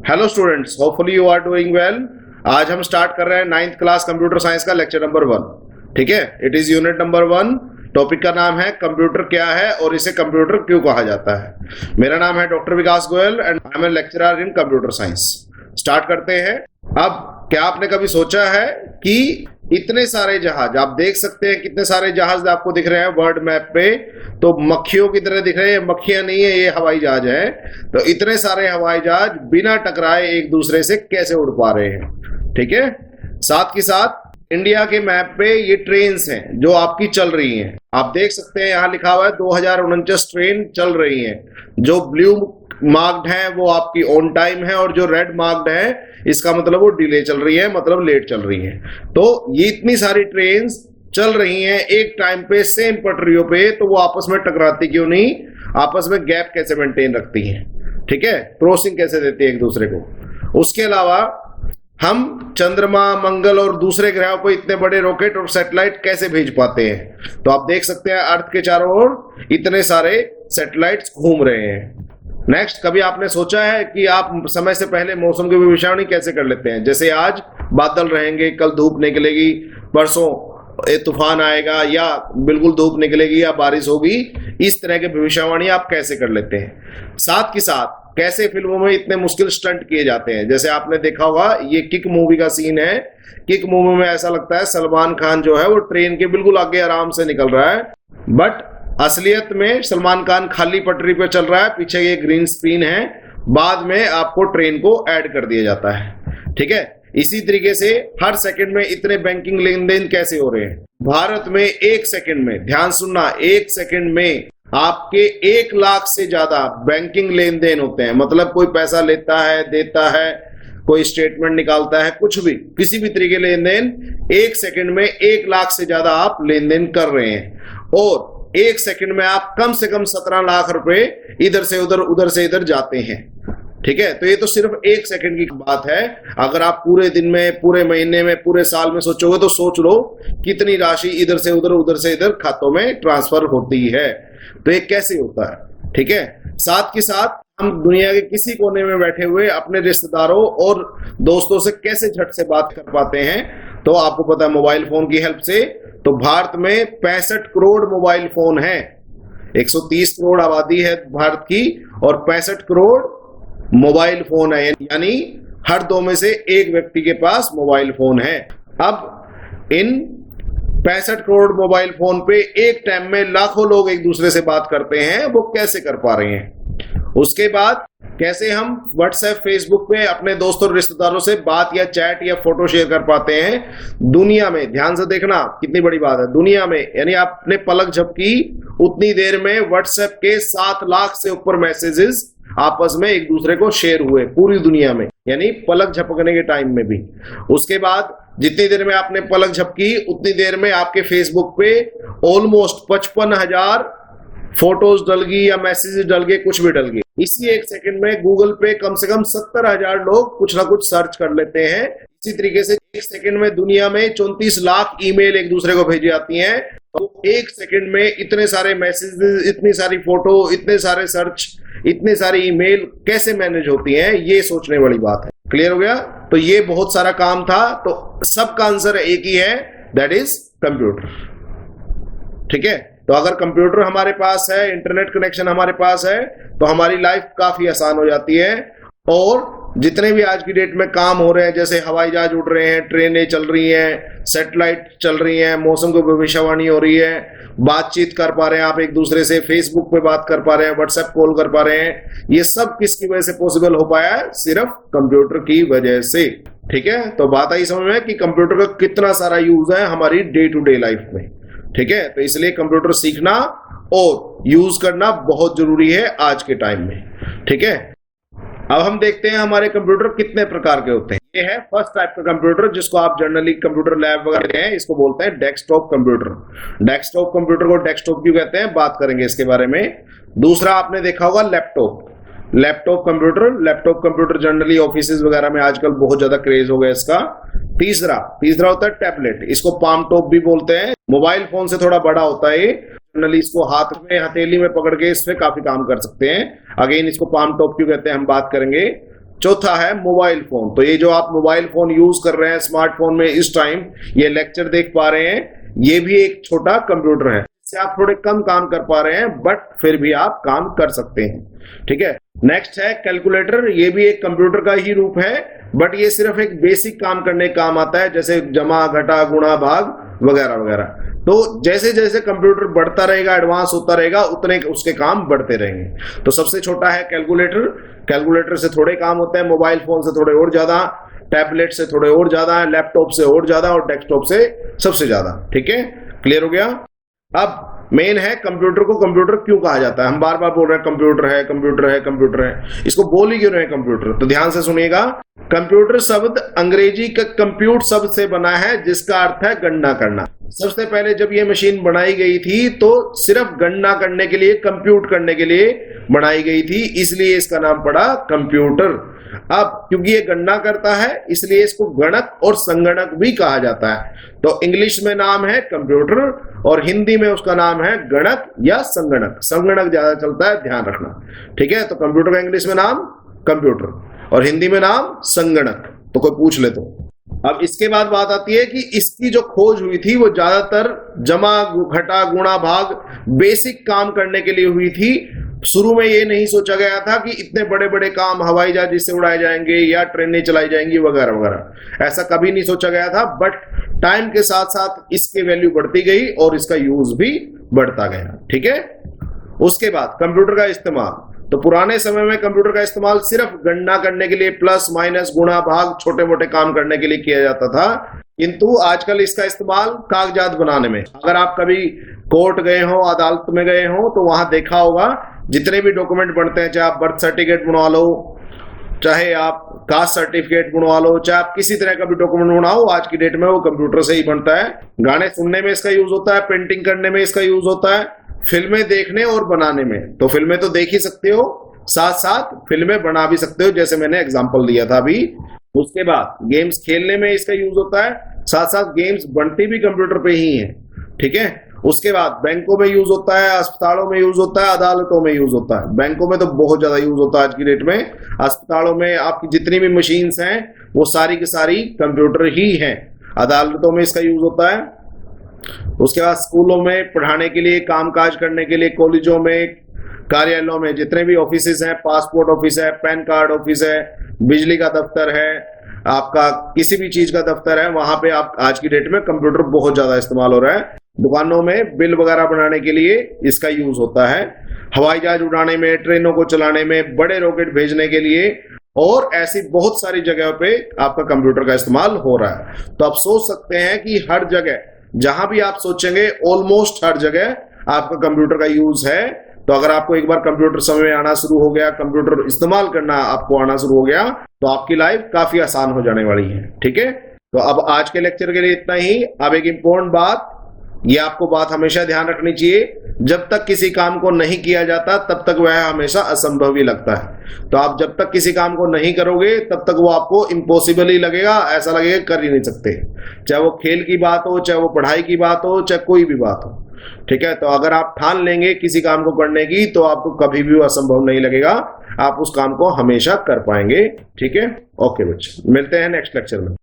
Hello students, hopefully you are doing well. आज हम start कर रहे हैं 9th क्लास कंप्यूटर साइंस का लेक्चर नंबर 1। ठीक है, it is unit number 1। Topic का नाम है कंप्यूटर क्या है और इसे कंप्यूटर क्यों कहा जाता है। मेरा नाम है doctor Vikas Goyal and I am a lecturer in computer science. Start करते हैं। अब क्या आपने कभी सोचा है कि इतने सारे जहाज, आप देख सकते हैं कितने सारे जहाज आपको दिख रहे हैं वर्ल्ड मैप पे, तो मक्खियों की तरह दिख रहे हैं। मक्खियां नहीं है, ये हवाई जहाज है। तो इतने सारे हवाई जहाज बिना टकराए एक दूसरे से कैसे उड़ पा रहे हैं। ठीक है, साथ ही साथ इंडिया के मैप पे ये ट्रेन्स हैं जो आपकी चल रही हैं। आप देख सकते हैं यहाँ लिखा हुआ है 2049 ट्रेन चल रही हैं। जो ब्लू मार्क्ड है वो आपकी ऑन टाइम है और जो रेड मार्क्ड है इसका मतलब वो डिले चल रही है, मतलब लेट चल रही है। तो ये इतनी सारी ट्रेन चल रही हैं एक टाइम पे सेम पटरियों पे, तो वो आपस में टकराती क्यों नहीं, आपस में गैप कैसे मेंटेन रखती हैं। ठीक है, क्रॉसिंग कैसे देती है एक दूसरे को। उसके अलावा हम चंद्रमा, मंगल और दूसरे ग्रहों को इतने बड़े रॉकेट और सैटेलाइट कैसे भेज पाते हैं। तो आप देख सकते हैं अर्थ के चारों ओर इतने सारे सैटेलाइट्स घूम रहे हैं। नेक्स्ट, कभी आपने सोचा है कि आप समय से पहले मौसम की भविष्यवाणी कैसे कर लेते हैं। जैसे आज बादल रहेंगे, कल धूप निकलेगी, परसों तूफान आएगा या बिल्कुल धूप निकलेगी या बारिश होगी। इस तरह की भविष्यवाणी आप कैसे कर लेते हैं। साथ ही साथ कैसे फिल्मों में इतने मुश्किल स्टंट किए जाते हैं। जैसे आपने देखा होगा, ये किक मूवी का सीन है। किक मूवी में ऐसा लगता है सलमान खान जो है वो ट्रेन के बिल्कुल आगे आराम से निकल रहा है, बट असलियत में सलमान खान खाली पटरी पे चल रहा है, पीछे ये ग्रीन स्क्रीन है। बाद में आपको ट्रेन को ऐड कर दिया जाता है। ठीक है, इसी तरीके से हर सेकंड में इतने बैंकिंग लेन देन कैसे हो रहे हैं। भारत में एक सेकंड में, ध्यान सुनना, एक सेकंड में आपके 1 लाख से ज्यादा बैंकिंग लेन देन होते हैं। मतलब कोई पैसा लेता है, देता है, कोई स्टेटमेंट निकालता है, कुछ भी, किसी भी तरीके लेन देन एक सेकंड में 1 लाख से ज्यादा आप लेन देन कर रहे हैं। और एक सेकंड में आप कम से कम 17 लाख रुपए इधर से उधर, उधर से इधर जाते हैं। ठीक है, तो ये तो सिर्फ एक सेकंड की बात है। अगर आप पूरे दिन में, पूरे महीने में, पूरे साल में सोचोगे तो सोच लो कितनी राशि इधर से उधर, उधर से इधर खातों में ट्रांसफर होती है। तो ये कैसे होता है। ठीक है, साथ के साथ हम दुनिया के किसी कोने में बैठे हुए अपने रिश्तेदारों और दोस्तों से कैसे झट से बात कर पाते हैं। तो आपको पता है मोबाइल फोन की हेल्प से। तो भारत में 65 करोड़ मोबाइल फोन है। 130 करोड़ आबादी है भारत की और 65 करोड़ मोबाइल फोन है, यानी हर 2 में से 1 व्यक्ति के पास मोबाइल फोन है। अब इन 65 करोड़ मोबाइल फोन पे एक टाइम में लाखों लोग एक दूसरे से बात करते हैं, वो कैसे कर पा रहे हैं। उसके बाद कैसे हम व्हाट्सएप, फेसबुक पे अपने दोस्तों और रिश्तेदारों से बात या चैट या फोटो शेयर कर पाते हैं। दुनिया में, ध्यान से देखना कितनी बड़ी बात है, दुनिया में, यानी आपने पलक झपकी उतनी देर में व्हाट्सएप के 7 लाख से ऊपर मैसेजेस आपस में एक दूसरे को शेयर हुए पूरी दुनिया में, यानी पलक झपकने के टाइम में भी। उसके बाद जितनी देर में आपने पलक झपकी उतनी देर में आपके फेसबुक पे ऑलमोस्ट 55,000 फोटोज डल गई या मैसेजेस डल गए, कुछ भी डल गए। इसी एक सेकंड में गूगल पे कम से कम 70,000 लोग कुछ ना कुछ सर्च कर लेते हैं। इसी तरीके से एक सेकंड में दुनिया में 34 लाख ईमेल एक दूसरे को भेजी जाती हैं। तो एक सेकंड में इतने सारे मैसेजेस, इतनी सारी फोटो, इतने सारे सर्च, इतने सारी ईमेल कैसे मैनेज होती हैं, ये सोचने वाली बात है। क्लियर हो गया। तो ये बहुत सारा काम था, तो सबका आंसर एक ही है, दैट इज कंप्यूटर। ठीक है, तो अगर कंप्यूटर हमारे पास है, इंटरनेट कनेक्शन हमारे पास है, तो हमारी लाइफ काफी आसान हो जाती है। और जितने भी आज की डेट में काम हो रहे हैं, जैसे हवाई जहाज उड़ रहे हैं, ट्रेनें चल रही हैं, सैटेलाइट चल रही हैं, मौसम की भविष्यवाणी हो रही है, बातचीत कर पा रहे हैं आप एक दूसरे से, फेसबुक पे बात कर पा रहे हैं, व्हाट्सएप कॉल कर पा रहे हैं, ये सब किसकी वजह से पॉसिबल हो पाया है, सिर्फ कंप्यूटर की वजह से। ठीक है, तो बात आई समझ में कि कंप्यूटर का कितना सारा यूज है हमारी डे टू डे लाइफ में। ठीक है, तो इसलिए कंप्यूटर सीखना और यूज करना बहुत जरूरी है आज के टाइम में। ठीक है, अब हम देखते हैं हमारे कंप्यूटर कितने प्रकार के होते हैं। ये है फर्स्ट टाइप का कंप्यूटर, जिसको आप जनरली कंप्यूटर लैब वगैरह हैं, इसको बोलते हैं डेस्कटॉप कंप्यूटर। डेस्कटॉप कंप्यूटर को डेस्कटॉप क्यों कहते हैं, बात करेंगे इसके बारे में। दूसरा आपने देखा होगा laptop, laptop computer. Laptop computer generally offices वगैरह में आजकल बहुत ज्यादा क्रेज हो गया इसका। तीसरा होता है टैबलेट, इसको पाम टॉप भी बोलते हैं। मोबाइल फोन से थोड़ा बड़ा होता है, जनरली इसको हाथ में, हथेली में पकड़ के इस पे काफी काम कर सकते हैं। अगेन इसको पाम टॉप क्यों कहते हैं हम बात करेंगे। चौथा है मोबाइल फोन। तो ये जो आप मोबाइल फोन यूज कर रहे हैं स्मार्टफोन में इस टाइम ये लेक्चर देख पा रहे हैं, ये भी एक छोटा कंप्यूटर है। इससे आप थोड़े कम काम कर पा रहे हैं बट फिर भी आप काम कर सकते हैं, ठीक है। नेक्स्ट है कैलकुलेटर। ये भी एक कंप्यूटर का ही रूप है बट ये सिर्फ एक बेसिक काम करने काम आता है, जैसे जमा घटा गुणा भाग वगैरह वगैरह। तो जैसे जैसे कंप्यूटर बढ़ता रहेगा एडवांस होता रहेगा उतने उसके काम बढ़ते रहेंगे। तो सबसे छोटा है कैलकुलेटर। कैलकुलेटर से थोड़े काम होते हैं, मोबाइल फोन से थोड़े और ज्यादा, टैबलेट से थोड़े और ज्यादा, लैपटॉप से और ज्यादा और डेस्कटॉप से सबसे ज्यादा, ठीक है। क्लियर हो गया। अब मेन है कंप्यूटर को कंप्यूटर क्यों कहा जाता है। हम बार बार बोल रहे हैं कंप्यूटर है कंप्यूटर है कंप्यूटर है, इसको बोल ही क्यों रहे हैं कंप्यूटर। तो ध्यान से सुनिएगा। कंप्यूटर शब्द अंग्रेजी का कंप्यूट शब्द से बना है जिसका अर्थ है गणना करना। सबसे पहले जब ये मशीन बनाई गई थी तो सिर्फ गणना करने के लिए, कंप्यूट करने के लिए बनाई गई थी, इसलिए इसका नाम पड़ा कंप्यूटर। अब क्योंकि ये गणना करता है इसलिए इसको गणक और संगणक भी कहा जाता है। तो इंग्लिश में नाम है कंप्यूटर और हिंदी में उसका नाम है गणक या संगणक। संगणक ज्यादा चलता है, ध्यान रखना, ठीक है। तो कंप्यूटर का इंग्लिश में नाम कंप्यूटर और हिंदी में नाम संगणक। तो कोई पूछ ले तो। अब इसके बाद बात आती है कि इसकी जो खोज हुई थी वो ज्यादातर जमा घटा गुणा भाग बेसिक काम करने के लिए हुई थी। शुरू में ये नहीं सोचा गया था कि इतने बड़े बड़े काम हवाई जहाज जिससे उड़ाए जाएंगे या ट्रेनें चलाई जाएंगी वगैरह वगैरह, ऐसा कभी नहीं सोचा गया था। बट टाइम के साथ साथ इसकी वैल्यू बढ़ती गई और इसका यूज भी बढ़ता गया, ठीक है। उसके बाद कंप्यूटर का इस्तेमाल। तो पुराने समय में कंप्यूटर का इस्तेमाल सिर्फ गणना करने के लिए, प्लस माइनस गुणा भाग छोटे मोटे काम करने के लिए किया जाता था, किंतु आजकल इसका इस्तेमाल कागजात बनाने में। अगर आप कभी कोर्ट गए हो, अदालत में गए हो तो वहां देखा होगा जितने भी डॉक्यूमेंट बनते हैं, चाहे आप बर्थ सर्टिफिकेट बनवा लो, चाहे आप कास्ट सर्टिफिकेट बनवा लो, चाहे आप किसी तरह का भी डॉक्यूमेंट बनाओ, आज की डेट में वो कंप्यूटर से ही बनता है। गाने सुनने में इसका यूज होता है, पेंटिंग करने में इसका यूज होता है, फिल्में देखने और बनाने में। तो फिल्में तो देख ही सकते हो, साथ साथ फिल्में बना भी सकते हो, जैसे मैंने एग्जांपल दिया था अभी। उसके बाद गेम्स खेलने में इसका यूज होता है, साथ साथ गेम्स बनती भी कंप्यूटर पे ही है, ठीक है। उसके बाद बैंकों में यूज होता है, अस्पतालों में यूज होता है, अदालतों में यूज होता है। बैंकों में तो बहुत ज्यादा यूज होता है आज की डेट में। अस्पतालों में आपकी जितनी भी मशीन्स हैं वो सारी की सारी कंप्यूटर ही हैं। अदालतों में इसका यूज होता है। उसके बाद स्कूलों में पढ़ाने के लिए, कामकाज करने के लिए, कॉलेजों में, कार्यालयों में जितने भी ऑफिस हैं, पासपोर्ट ऑफिस है, पैन कार्ड ऑफिस है, बिजली का दफ्तर है, आपका किसी भी चीज का दफ्तर है, वहां पे आप आज की डेट में कंप्यूटर बहुत ज्यादा इस्तेमाल हो रहा है। दुकानों में बिल वगैरह बनाने के लिए इसका यूज होता है। हवाई जहाज उड़ाने में, ट्रेनों को चलाने में, बड़े रॉकेट भेजने के लिए और ऐसी बहुत सारी जगहों पे आपका कंप्यूटर का इस्तेमाल हो रहा है। तो आप सोच सकते हैं कि हर जगह, जहां भी आप सोचेंगे, ऑलमोस्ट हर जगह आपका कंप्यूटर का यूज है। तो अगर आपको एक बार कंप्यूटर समझ में आना शुरू हो गया, कंप्यूटर इस्तेमाल करना आपको आना शुरू हो गया, तो आपकी लाइफ काफी आसान हो जाने वाली है, ठीक है। तो अब आज के लेक्चर के लिए इतना ही। अब एक इंपॉर्टेंट बात, ये आपको बात हमेशा ध्यान रखनी चाहिए, जब तक किसी काम को नहीं किया जाता तब तक वह हमेशा असंभव ही लगता है। तो आप जब तक किसी काम को नहीं करोगे तब तक वो आपको इम्पॉसिबल ही लगेगा, ऐसा लगेगा कर ही नहीं सकते। चाहे वो खेल की बात हो, चाहे वो पढ़ाई की बात हो, चाहे कोई भी बात हो, ठीक है। तो अगर आप ठान लेंगे किसी काम को करने की तो आपको कभी भी असंभव नहीं लगेगा, आप उस काम को हमेशा कर पाएंगे, ठीक है। ओके बच्चे, मिलते हैं नेक्स्ट लेक्चर में।